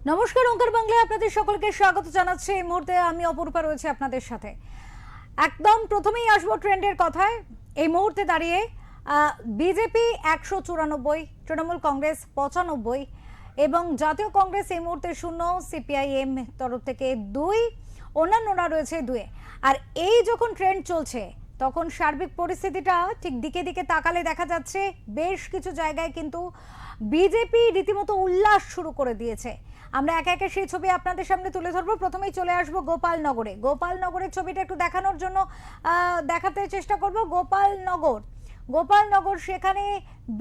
নমস্কার, ওঙ্কার বাংলায় আপনাদের সকলকে স্বাগত জানাচ্ছি। এই মুহূর্তে আমি অপরূপা রয়েছে আপনাদের সাথে। একদম প্রথমেই আসবো ট্রেন্ডের কথায়। এই মুহূর্তে দাঁড়িয়ে বিজেপি 194, তৃণমূল কংগ্রেস 95 এবং জাতীয় কংগ্রেস এই মুহূর্তে 0, সিপিআইএম তরফ থেকে 2, অন্যান্যরা রয়েছে 2। আর এই যখন ট্রেন্ড চলছে তখন সার্বিক পরিস্থিতিটা ঠিক দিকে দিকে তাকালে দেখা যাচ্ছে বেশ কিছু জায়গায় কিন্তু বিজেপি রীতিমতো উল্লাস শুরু করে দিয়েছে। আমরা একে একে সেই ছবি আপনাদের সামনে তুলে ধরবো। প্রথমেই চলে আসবো গোপালনগরে। গোপালনগরের ছবিটা একটু দেখানোর জন্য দেখাতে চেষ্টা করব। গোপালনগর সেখানে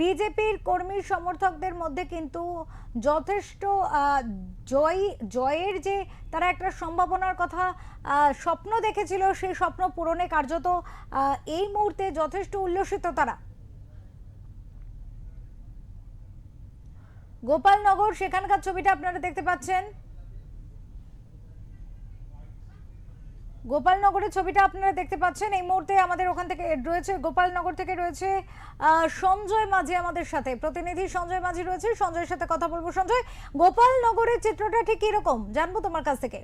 বিজেপির কর্মী সমর্থকদের মধ্যে কিন্তু যথেষ্ট জয়ের যে তারা একটা সম্ভাবনার কথা স্বপ্ন দেখেছিল, সেই স্বপ্ন পূরণে কার্যত এই মুহূর্তে যথেষ্ট উল্লসিত তারা। গোপালনগর সেখানকার ছবিটা আপনারা দেখতে পাচ্ছেন। গোপালনগরের ছবিটা আপনারা দেখতে পাচ্ছেন। এই মুহূর্তে আমাদের ওখান থেকে রয়েছে, গোপালনগর থেকে রয়েছে সঞ্জয় মাঝি আমাদের সাথে, প্রতিনিধি সঞ্জয় মাঝি রয়েছে। সঞ্জয়ের সাথে কথা বলবো। সঞ্জয়, গোপালনগরের চিত্রটা ঠিক কিরকম জানবো তোমার কাছ থেকে।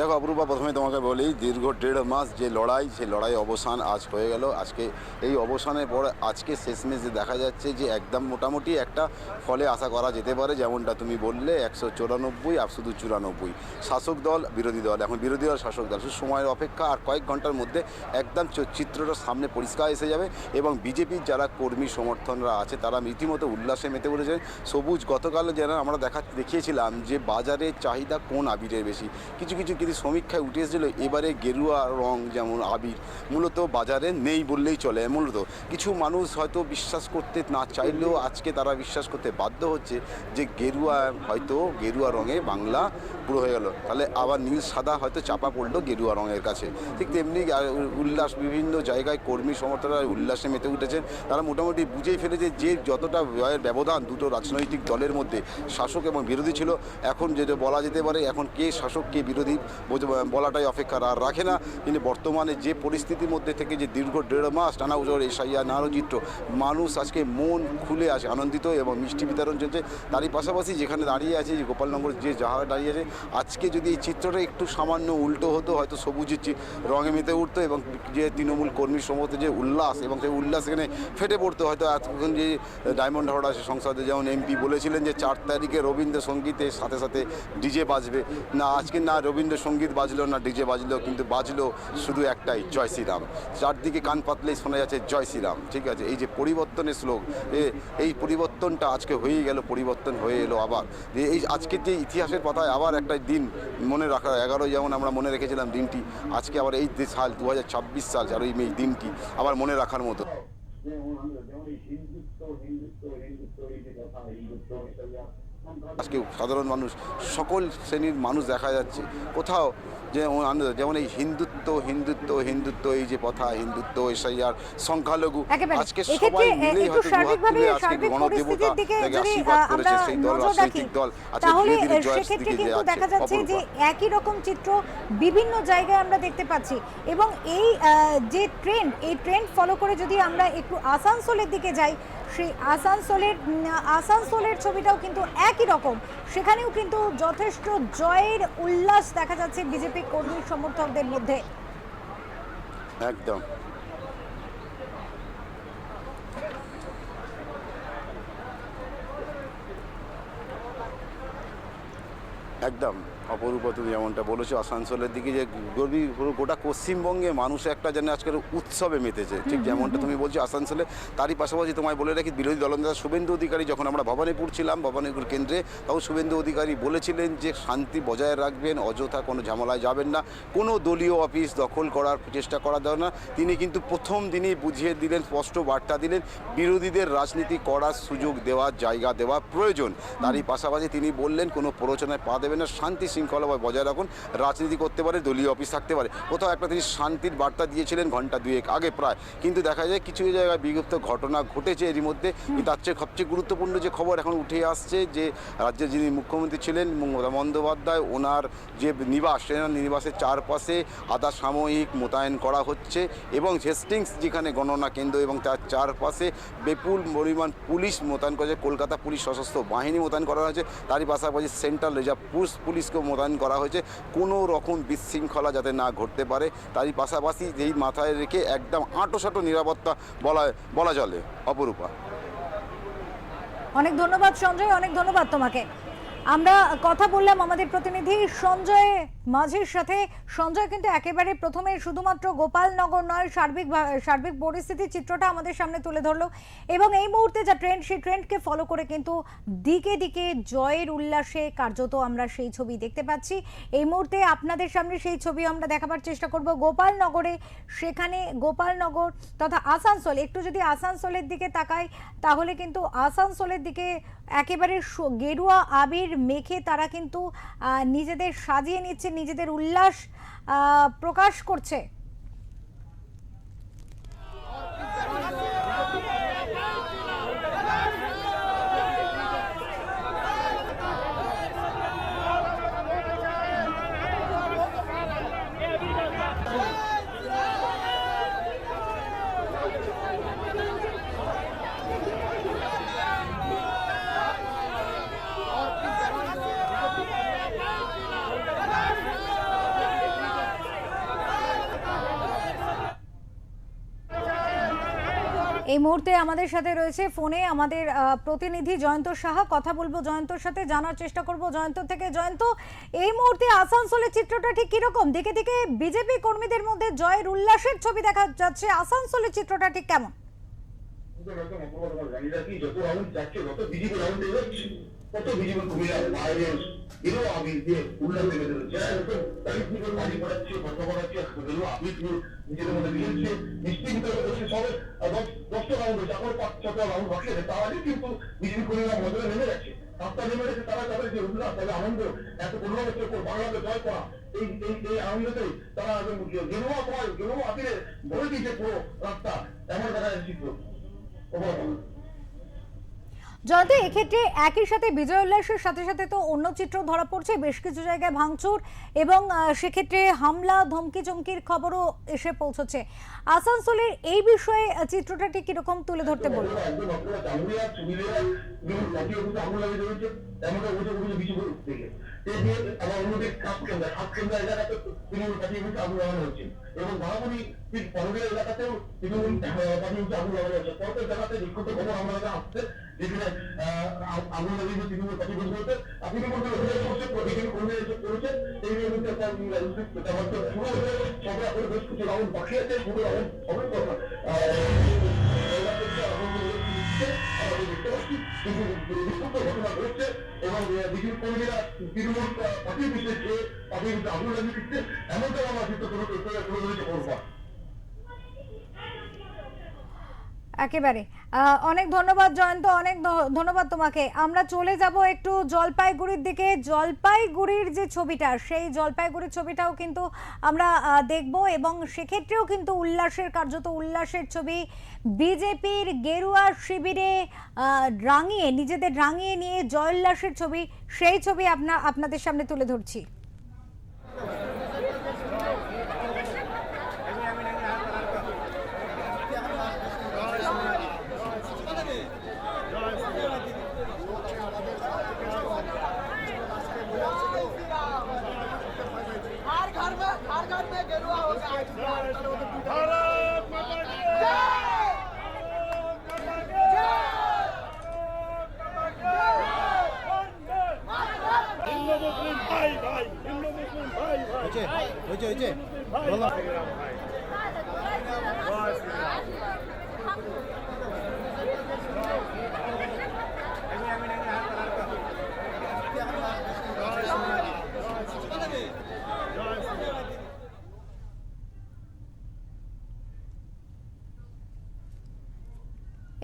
দেখো অপরূপা, প্রথমে তোমাকে বলি, দীর্ঘ 1.5 মাস যে লড়াই, সেই লড়াই অবসান আজ হয়ে গেল। আজকে এই অবসানের পর আজকে শেষমেশ দেখা যাচ্ছে যে একদম মোটামুটি একটা ফলে আশা করা যেতে পারে। যেমনটা তুমি বললে 194 আর শুধু 94, শাসক দল বিরোধী দল, এখন বিরোধী দল শাসক দল, শুধু সময়ের অপেক্ষা। আর কয়েক ঘন্টার মধ্যে একদম চিত্রটা সামনে পরিষ্কার এসে যাবে এবং বিজেপির যারা কর্মী সমর্থনরা আছে তারা রীতিমতো উল্লাসে মেতে উঠেছেন। সবুজ, গতকাল যেন আমরা দেখিয়েছিলাম যে বাজারের চাহিদা কোন আবিরের বেশি, কিছু সমীক্ষায় উঠে এসেছিল এবারে গেরুয়া রং যেমন আবির মূলত বাজারে নেই বললেই চলে। মূলত কিছু মানুষ হয়তো বিশ্বাস করতে না চাইলেও আজকে তারা বিশ্বাস করতে বাধ্য হচ্ছে যে গেরুয়া রঙে বাংলা পুরো হয়ে গেল। তাহলে আবার নীল সাদা হয়তো চাপা পড়লো গেরুয়া রঙের কাছে। ঠিক তেমনি উল্লাস, বিভিন্ন জায়গায় কর্মী সমর্থকরা উল্লাসে মেতে উঠেছেন। তারা মোটামুটি বুঝেই ফেলেছে যে যতটা ব্যবধান দুটো রাজনৈতিক দলের মধ্যে, শাসক এবং বিরোধী ছিল, এখন যেটা বলা যেতে পারে এখন কে শাসক কে বিরোধী বলাটাই অপেক্ষার আর রাখে না। কিন্তু বর্তমানে যে পরিস্থিতির মধ্যে থেকে যে দীর্ঘ 1.5 মাস টানা উজোর এসআইআর নারচিত্র, মানুষ আজকে মন খুলে আছে, আনন্দিত এবং মিষ্টি বিতরণ চলছে। তারই পাশাপাশি যেখানে দাঁড়িয়ে আছে, যে গোপালনগর যে যাহারা দাঁড়িয়ে আছে, আজকে যদি এই চিত্রটা একটু সামান্য উল্টো হতো হয়তো সবুজের রঙে মেতে উঠতো এবং যে তৃণমূল কর্মী সমস্ত যে উল্লাস এবং সেই উল্লাস এখানে ফেটে পড়তো। হয়তো এতক্ষণ যে ডায়মন্ড হাওড়া সংসদে যেমন এমপি বলেছিলেন যে 4 তারিখে রবীন্দ্রসঙ্গীতের সাথে সাথে ডিজে বাজবে, না আজকে না রবীন্দ্রসঙ্গীত বাজলো না ডিজে বাজলো, কিন্তু বাজলো শুধু একটাই, জয় শ্রীরাম। চারদিকে কান পাতলেই শোনা যাচ্ছে জয় শ্রীরাম। ঠিক আছে, এই যে পরিবর্তনের শ্লোক, এই পরিবর্তনটা আজকে হয়েই গেল, পরিবর্তন হয়ে এলো আবার। এই আজকের যে ইতিহাসের পাতায় আবার একটা দিন মনে রাখা, 11 যেমন আমরা মনে রেখেছিলাম দিনটি, আজকে আবার এই সাল 2026 সাল আর এই দিনটি আবার মনে রাখার মতো। আজকে সাধারণ মানুষ, সকল শ্রেণীর মানুষ দেখা যাচ্ছে কোথাও যে যেমন এই হিন্দুত্ব এই যে কথা, হিন্দুত্ব, এসআইআর, সংখ্যালঘু, আজকে সবাই মিলেই হয়তো দুহাত তুলে আজকে গণদেবতা থেকে আশীর্বাদ করেছে সেই দল, রাজনৈতিক দল আজকে ধীরে ধীরে জয়ের দিকে দেখা যাচ্ছে যে একই রকম চিত্র বিভিন্ন জায়গায় আমরা দেখতে পাচ্ছি। এবং এই যে ট্রেন্ড ফলো করে যদি আমরা একটু আসানসোলের দিকে যাই, সেই আসানসোলের ছবিটাও কিন্তু একই রকম। সেখানেও কিন্তু যথেষ্ট জয়ের উল্লাস দেখা যাচ্ছে বিজেপি কর্মী সমর্থকদের মধ্যে। একদম একদম অপরূপা, তুমি যেমনটা বলেছো আসানসোলের দিকে যে গোটা পশ্চিমবঙ্গে মানুষ একটা যেন আজকের উৎসবে মেতেছে, ঠিক যেমনটা তুমি বলছো আসানসোলে। তারই পাশাপাশি তোমায় বলে রাখি, বিরোধী দলনেতা শুভেন্দু অধিকারী যখন আমরা ভবানীপুর ছিলাম, ভবানীপুর কেন্দ্রে, তখন শুভেন্দু অধিকারী বলেছিলেন যে শান্তি বজায় রাখবেন, অযথা কোনো ঝামেলায় যাবেন না, কোনো দলীয় অফিস দখল করার চেষ্টা করা দেওয়া না। তিনি কিন্তু প্রথম দিনই বুঝিয়ে দিলেন, স্পষ্ট বার্তা দিলেন, বিরোধীদের রাজনীতি করার সুযোগ দেওয়ার জায়গা দেওয়া প্রয়োজন। তারই পাশাপাশি তিনি বললেন কোনো প্ররোচনায় পা দেবেন না, শান্তি বিশৃঙ্খলা বজায় রাখুন, রাজনীতি করতে পারে, দলীয় অফিস থাকতে পারে। কোথাও একটা তিনি শান্তির বার্তা দিয়েছিলেন ঘন্টা দুয়েক আগে প্রায়, কিন্তু দেখা যায় কিছু জায়গায় বিক্ষিপ্ত ঘটনা ঘটেছে এরই মধ্যে। তার চেয়ে সবচেয়ে গুরুত্বপূর্ণ যে খবর এখন উঠে আসছে যে রাজ্যের যিনি মুখ্যমন্ত্রী ছিলেন মমতা বন্দ্যোপাধ্যায়, ওনার যে নিবাস, সেনার নিবাসের চারপাশে আধা সাময়িক মোতায়েন করা হচ্ছে এবং হেস্টিংস যেখানে গণনা কেন্দ্র এবং তার চারপাশে বিপুল পরিমাণ পুলিশ মোতায়েন করেছে, কলকাতা পুলিশ সশস্ত্র বাহিনী মোতায়েন করা হয়েছে, তারই পাশাপাশি সেন্ট্রাল রিজার্ভ পুলিশকেও মোতায়েন করা হয়েছে কোনো রকম বিশৃঙ্খলা যাতে না ঘটতে পারে। তারই পাশাপাশি এই মাথায় রেখে একদম আঁটোসাঁটো নিরাপত্তা বলা চলে। অপরূপা, অনেক ধন্যবাদ সঞ্জয়, অনেক ধন্যবাদ তোমাকে। আমরা কথা বললাম আমাদের প্রতিনিধি সঞ্জয় মাঝির সাথে। সঞ্জয় কিন্তু একেবারে প্রথমে শুধুমাত্র গোপালনগর নয়, সার্বিক পরিস্থিতির চিত্রটা আমাদের সামনে তুলে ধরলো এবং এই মুহূর্তে যা ট্রেন্ড, সেই ট্রেন্ডকে ফলো করে কিন্তু দিকে দিকে জয়ের উল্লাসে কার্যত আমরা সেই ছবি দেখতে পাচ্ছি। এই মুহূর্তে আপনাদের সামনে সেই ছবি আমরা দেখাবার চেষ্টা করব গোপালনগরে। সেখানে গোপালনগর তথা আসানসোল, একটু যদি আসানসোলের দিকে তাকাই তাহলে কিন্তু আসানসোলের দিকে একেবারে গেরুয়া আবির মেখে তারা কিন্তু নিজেদের সাজিয়ে নিচ্ছে, নিজেদের উল্লাস প্রকাশ করছে। এই মুহূর্তে আমাদের সাথে রয়েছে ফোনে আমাদের প্রতিনিধি জয়ন্ত সাহা। কথা বলবো জয়ন্তর সাথে, জানার চেষ্টা করব জয়ন্ত থেকে। জয়ন্ত, এই মুহূর্তে আসানসোলের চিত্রটা ঠিক কিরকম? দিকে দিকে বিজেপি কর্মীদের মধ্যে জয়ের উল্লাসের ছবি দেখা যাচ্ছে, আসানসোলের চিত্রটা ঠিক কেমন? কত বিজেপি কর্মীরা বাইরে এরও আবির দিয়ে উল্লাস দেখে যারা এরকম বাড়ি পড়াচ্ছে, কথা পড়াচ্ছে, আবির দিয়ে নিজেদের মধ্যে মিলছে, মিষ্টি ভিতরে বসে সবাই 10টা রাউন্ড হয়েছে, এখন 5-6টা রাউন্ড বাকি আছে। তার আগে কিন্তু বিজেপি কর্মীরা মজা নেমে যাচ্ছে, রাস্তা নেমে গেছে। তারা তাদের যে উল্লাস, তাদের আনন্দ, এত 15 বছর পর বাংলাদেশ জয় করা, এই আনন্দতেই তারা গেরুয়া আবিরে ভরে দিয়েছে পুরো রাস্তা। এমন দেখা যাচ্ছে চিত্র। জয়ন্ত, এক্ষেত্রে একই সাথে বিজয় উল্লাসের সাথে সাথে তো অন্য চিত্র ধরা পড়ছে, বেশ কিছু জায়গায় ভাঙচুর এবং সেক্ষেত্রে হামলা ধমকি চমকির খবরও এসে পৌঁছচ্ছে। আসানসোলের এই বিষয়ে চিত্রটা ঠিক কিরকম তুলে ধরতে বলবো? এবং ভাঙাগুড়ি পনেরো এলাকাতেও তৃণমূল আগুন লাগানো হচ্ছে। পরের জায়গাতে বিক্ষুব্ধ খবর আমরা আসছে যেখানে আগুন লাগিয়েছে তৃণমূল পার্টি বলতে আপনি বলতে অভিযোগ করছে প্রতিদিন কর্মী এসব করেছে। এই নিয়ে সবাই এখন বেশ কিছু রাউন্ড বাকি আছে, পুরো রাউন্ড হবে কথা দেখতে পাচ্ছি। কিন্তু বিক্ষুব্ধ ঘটনা ঘটছে এবং বিজেপি কর্মীরা তৃণমূল পার্টির বিশেষ যে পার্টির আগুন লাগিয়ে দিচ্ছে, এমনটাই আমরা চিত্র তুলে ধরেছে খবর। একেবারে অনেক ধন্যবাদ জয়ন্ত, অনেক ধন্যবাদ তোমাকে। আমরা চলে যাব একটু জলপাইগুড়ির দিকে। জলপাইগুড়ির যে ছবিটা, সেই জলপাইগুড়ির ছবিটাও কিন্তু আমরা দেখব এবং সেক্ষেত্রেও কিন্তু উল্লাসের, কার্যত উল্লাসের ছবি। বিজেপির গেরুয়া শিবিরে নিজেদের রাঙিয়ে নিয়ে জয় উল্লাসের ছবি, সেই ছবি আপনাদের সামনে তুলে ধরছি। हर घर में गेरुआ होगा। ভাই ভাই হিন্দু মুসলিম ভাই হয়েছে বলো।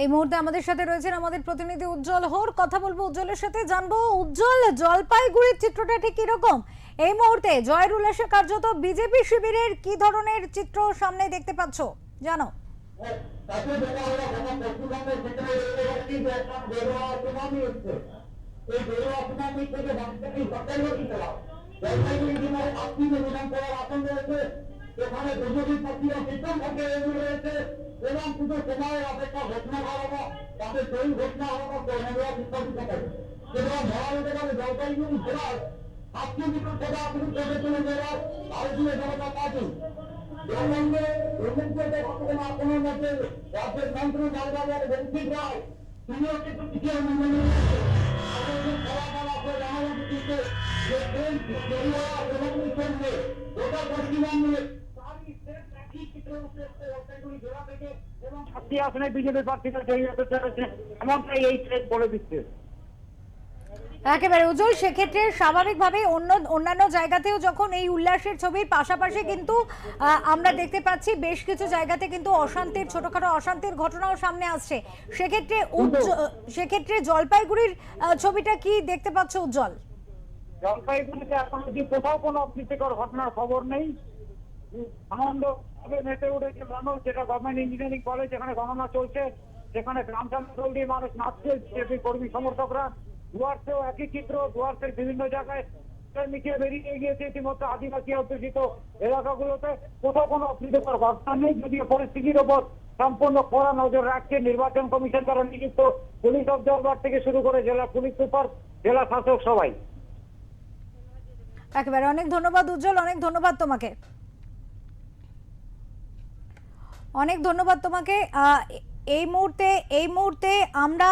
এই মুহূর্তে আমাদের সাথে রয়েছেন আমাদের প্রতিনিধি উজ্জ্বল হোর। কথা বলবো উজ্জ্বলের সাথে, জানবো উজ্জ্বল, জলপাইগুড়ির চিত্রটা ঠিক কিরকম এই মুহূর্তে? জয়ের উল্লাসে কার্যত বিজেপি শিবিরের কি ধরনের চিত্র সামনে দেখতে পাচ্ছ জানো? এখানে বিজেপি প্রার্থীরা বিক্রম ভোটে এগিয়ে রয়েছে এবং শুধু সময়ের অপেক্ষা ঘোষণা করা হবো, তাদের জয়ী ঘোষণা হবো তৃণমূল বিস্তারিত হবে এবং ধরা যেতে পারে জলপাইগুড়ি জেলার আজকে বিধানসভা আসনে চলে চলে জেলার ভারতীয় জনতা পার্টি রাজ্যের মন্ত্রী লালবাজার বঞ্চিত রায় তিনিও কিন্তু তৃতীয় মন্ডলী আসনে বিজেপি প্রার্থীরা জয়ী হতে চলেছে এমনটাই এই ট্রেন বলে দিচ্ছে। একেবারে উজ্জ্বল, সেক্ষেত্রে স্বাভাবিকভাবে অন্যান্য জায়গাতেও যখন এই উল্লাসের ছবির পাশাপাশি কিন্তু আমরা দেখতে পাচ্ছি বেশ কিছু জায়গাতে কিন্তু অশান্তির, ছোটখাটো অশান্তির ঘটনাও সামনে আসছে। সেক্ষেত্রে জলপাইগুড়ির ছবিটা কি দেখতে পাচ্ছ উজ্জ্বল? জলপাইগুড়িতে এখন অব্দি কোথাও কোনো অপ্রীতিকর ঘটনার খবর নেই। আনন্দ মেতে উঠেছে মানুষ, যেটা গভর্নমেন্ট ইঞ্জিনিয়ারিং কলেজ যেখানে গণনা চলছে, সেখানে গ্রাম সামগ্রী দিয়ে মানুষ নাচছে, বিজেপি কর্মী সমর্থকরা। ডুয়ার্সেও একই চিত্র, ডুয়ার্সের বিভিন্ন জায়গায় মিছিয়ে বেরিয়ে গিয়েছে ইতিমধ্যে আদিবাসী অধ্যুষিত এলাকাগুলোতে। কোথাও কোনো অপ্রীতিকর ঘটনা নেই, যদিও পরিস্থিতির ওপর সম্পূর্ণ কড়া নজর রাখছে নির্বাচন কমিশন দ্বারা নিযুক্ত পুলিশ অবজারভার থেকে শুরু করে জেলা পুলিশ সুপার, জেলা শাসক সবাই। একেবারে অনেক ধন্যবাদ উজ্জ্বল, অনেক ধন্যবাদ তোমাকে, অনেক ধন্যবাদ তোমাকে। এই মুহূর্তে আমরা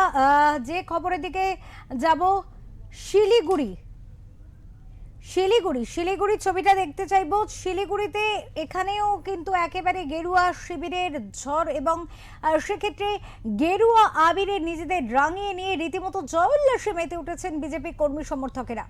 যে খবরের দিকে যাব, শিলিগুড়ির ছবিটা দেখতে চাইবো। শিলিগুড়িতে এখানেও কিন্তু একেবারে গেরুয়া শিবিরের ঝড় এবং সেক্ষেত্রে গেরুয়া আবিরে নিজেদের রাঙিয়ে নিয়ে রীতিমতো জয় উল্লাসে মেতে উঠেছেন বিজেপি কর্মী সমর্থকেরা।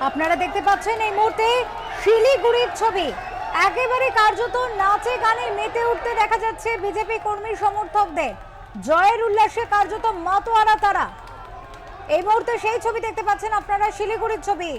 আপনারা দেখতে পাচ্ছেন এই মুহূর্তে শিলিগুড়ির ছবি, একেবারে কার্যত নাচে গানে মেতে উঠতে দেখা যাচ্ছে বিজেপি কর্মী সমর্থকদের। জয়ের উল্লাসে কার্যত মাতোয়ারা তারা। এই মুহূর্তে সেই ছবি দেখতে পাচ্ছেন আপনারা, শিলিগুড়ির ছবি।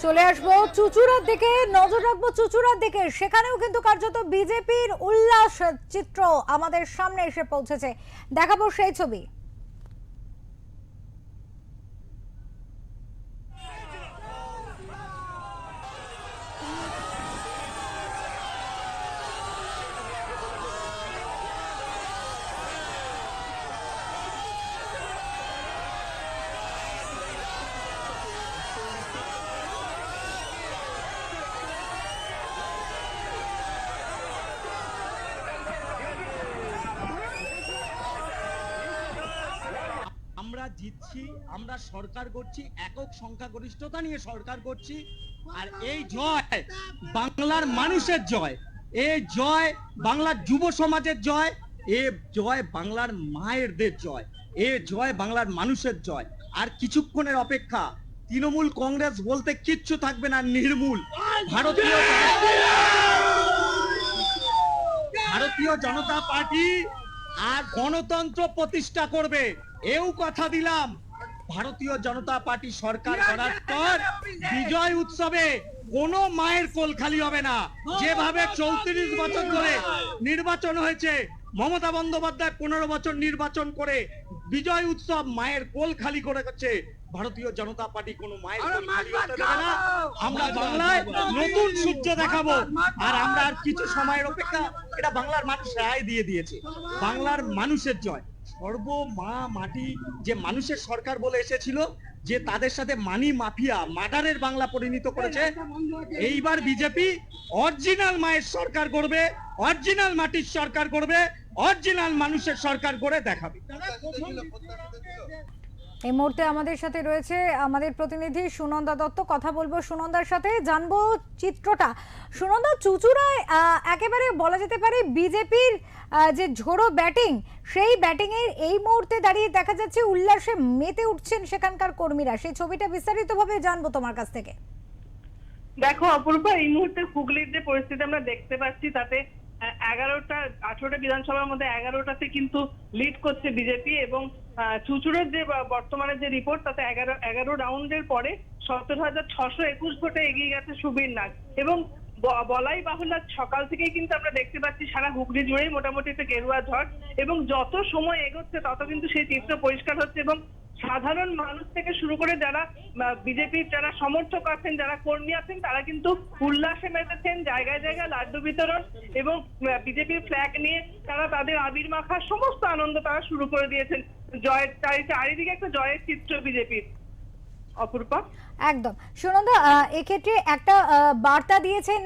চলে আসবো চুচুড়ার দিকে, নজর রাখবো চুচুড়ার দিকে। সেখানেও কিন্তু কার্যত বিজেপির উল্লাস চিত্র আমাদের সামনে এসে পৌঁছেছে, দেখাবো সেই ছবি। আমরা জিতছি, আমরা সরকার করছি, একক সংখ্যাগরিষ্ঠতা নিয়ে সরকার করছি। আর এই জয় বাংলার মানুষের জয়, এই জয় বাংলার যুব সমাজের জয়, এ জয় বাংলার মায়েরদের জয়, এ জয় বাংলার মানুষের জয়। আর কিছুক্ষণের অপেক্ষা, তৃণমূল কংগ্রেস বলতে কিচ্ছু থাকবে না, নির্মূল। ভারতীয় জনতা পার্টি আর গণতন্ত্র প্রতিষ্ঠা করবে, এও কথা দিলাম। ভারতীয় জনতা পার্টি সরকার করার পর বিজয় উৎসবে কোনো মায়ের কোল খালি হবে না। যেভাবে 34 বছর ধরে নির্বাচন হয়েছে, মমতা বন্দ্যোপাধ্যায় 15 বছর নির্বাচন করে বিজয় উৎসব মায়ের কোল খালি করে গেছে। ভারতীয় জনতা পার্টি কোনো মায়ের কোল খালি হতে দেবে না। আমরা বাংলায় নতুন সূর্য দেখাবো, আর আমরা আর কিছু সময়ের অপেক্ষা। এটা বাংলার মানুষ রায় দিয়ে দিয়েছে, বাংলার মানুষের জয়। সর্ব মা মাটি যে মানুষের সরকার বলে এসেছিল, যে তাদের সাথে মানি মাফিয়া মার্ডারের বাংলা পরিণত করেছে, এইবার বিজেপি অরিজিনাল মায়ের সরকার করবে, অরিজিনাল মাটির সরকার করবে, অরিজিনাল মানুষের সরকার করে দেখাবে। এই মুহূর্তে আমাদের সাথে রয়েছে আমাদের প্রতিনিধি সুনন্দা দত্ত। কথা বলবো সুনন্দার সাথে, জানবো চিত্রটা। সুনন্দা, চুঁচুড়ায় একেবারে বলা যেতে পারে বিজেপির যে ঝোড়ো ব্যাটিং, সেই ব্যাটিং এর এই মুহূর্তে দাঁড়িয়ে দেখা যাচ্ছে উল্লাসে মেতে উঠছেন সেখানকার কর্মীরা। সেই ছবিটা বিস্তারিতভাবে জানবো তোমার কাছ থেকে। দেখো অপূর্বা, এই মুহূর্তে হুগলির যে পরিস্থিতি আমরা দেখতে পাচ্ছি, তাতে 18টা বিধানসভার মধ্যে 11টাতে কিন্তু লিড করছে বিজেপি, এবং চুঁচুড়ের যে বর্তমানে যে রিপোর্ট, তাতে 11 রাউন্ডের পরে 17,621 ভোটে এগিয়ে গেছে সুবীর নাগ। এবং বলাই বাহুল্য, সকাল থেকেই কিন্তু আমরা দেখতে পাচ্ছি সারা হুগলি জুড়েই মোটামুটি একটা গেরুয়া ঝড়, এবং যত সময় এগোচ্ছে তত কিন্তু সেই চিত্র পরিষ্কার হচ্ছে। এবং সাধারণ মানুষ থেকে শুরু করে যারা বিজেপির যারা সমর্থক আছেন, যারা কর্মী আছেন, তারা কিন্তু উল্লাসে মেতেছেন। জায়গায় জায়গায় লাড্ডু বিতরণ এবং বিজেপির ফ্ল্যাগ নিয়ে তারা তাদের আবির মাখার সমস্ত আনন্দ তারা শুরু করে দিয়েছেন। জয়ের চারিদিকে একটা জয়ের চিত্র বিজেপির। অপূর্বা, একদম। সুনন্দা, এক্ষেত্রে একটা বার্তা দিয়েছেন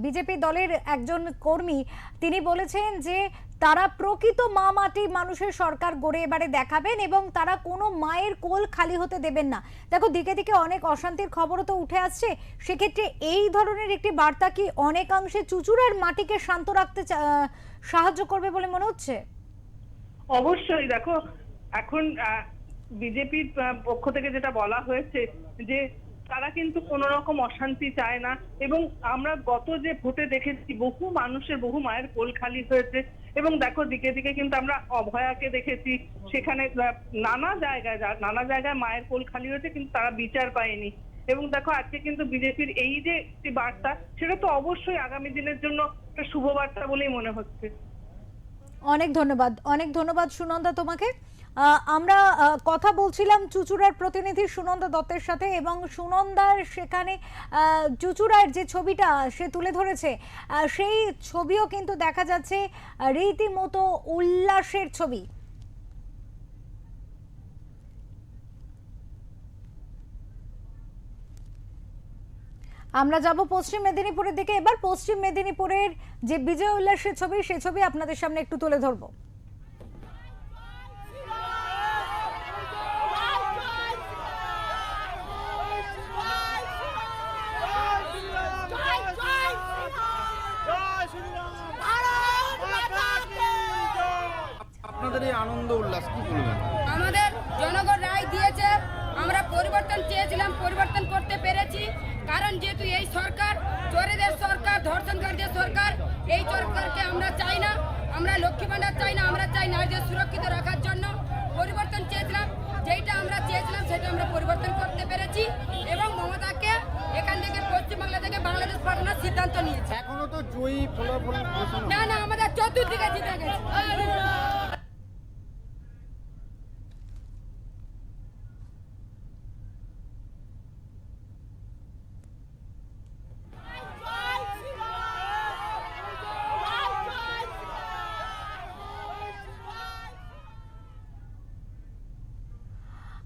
বিজেপি দলের একজন কর্মী। তিনি বলেছেন যে তারা প্রকৃত মা মাটি মানুষের সরকার গড়ে এবারে দেখাবেন, এবং তারা কোনো মায়ের কোল খালি হতে দেবেন না। দেখো, দিকে দিকে অনেক অশান্তির খবরও তো উঠে আসছে। সেক্ষেত্রে এই ধরনের একটি বার্তা কি অনেকাংশে চুঁচুড়ার মাটিকে শান্ত রাখতে সাহায্য করবে বলে মনে হচ্ছে? অবশ্যই। দেখো, এখন বিজেপির পক্ষ থেকে যেটা বলা হয়েছে যে তারা কিন্তু কোনো রকম অশান্তি চায় না, এবং আমরা গত যে ভোটে দেখেছি বহু মানুষের, বহু মায়ের কোল খালি হয়েছে। এবং দেখো, দিকে দিকে কিন্তু আমরা অভয়াকে দেখেছি, সেখানে নানা জায়গায় মায়ের কোল খালি হয়েছে, কিন্তু তারা বিচার পায়নি। এবং দেখো, আজকে কিন্তু বিজেপির এই যে একটি বার্তা, সেটা তো অবশ্যই আগামী দিনের জন্য একটা শুভ বার্তা বলেই মনে হচ্ছে। অনেক ধন্যবাদ, অনেক ধন্যবাদ সুনন্দা তোমাকে। আমরা কথা বলছিলাম চুঁচুড়ার প্রতিনিধি সুনন্দা দত্তের সাথে, এবং সুনন্দার সেখানে চুঁচুড়ার যে ছবিটা সে তুলে ধরেছে, সেই ছবিও কিন্তু দেখা যাচ্ছে রীতিমতো উল্লাসের ছবি। আমরা যাব পশ্চিম মেদিনীপুরের দিকে। এবার পশ্চিম মেদিনীপুরের যে বিজয় উল্লাসের ছবি, সেই ছবি আপনাদের সামনে একটু তুলে ধরবো। আপনাদের এই আনন্দ উল্লাস কি বলবেন? আমাদের জনগণ রায় দিয়েছে, আমরা পরিবর্তন চেয়েছিলাম, পরিবর্তন করতে পেরেছি। কারণ যেহেতু এই সরকার চোরেদের সরকার, ধর্ষণকারীদের সরকার, এই সরকারকে আমরা চাই না। আমরা লক্ষ্মী ভাণ্ডার চাই না, আমরা চাই নারীদের সুরক্ষিত রাখার জন্য পরিবর্তন চেয়েছিলাম। যেটা আমরা চেয়েছিলাম সেটা আমরা পরিবর্তন করতে পেরেছি, এবং মমতাকে এখান থেকে পশ্চিমবাংলা থেকে বাংলাদেশ পাঠানোর সিদ্ধান্ত নিয়েছে। এখনো তো জয়ী ফলাফল না না, আমাদের চতুর্দিকে জিতে গেছে।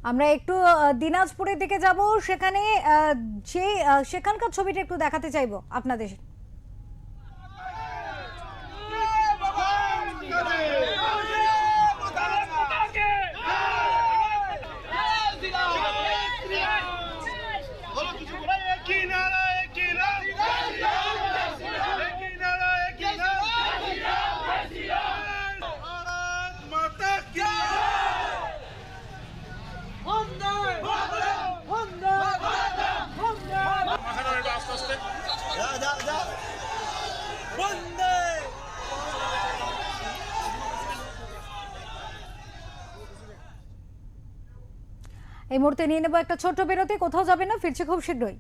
আমরা একটু দিনাজপুরের দিকে যাব, সেখানে সেখানকার ছবিটা একটু দেখাতে চাইবো আপনাদের। এই মুহূর্তে নিয়ে নেবো একটা ছোট্ট বিরতি। কোথাও যাবে না, ফিরছে খুব শীঘ্রই।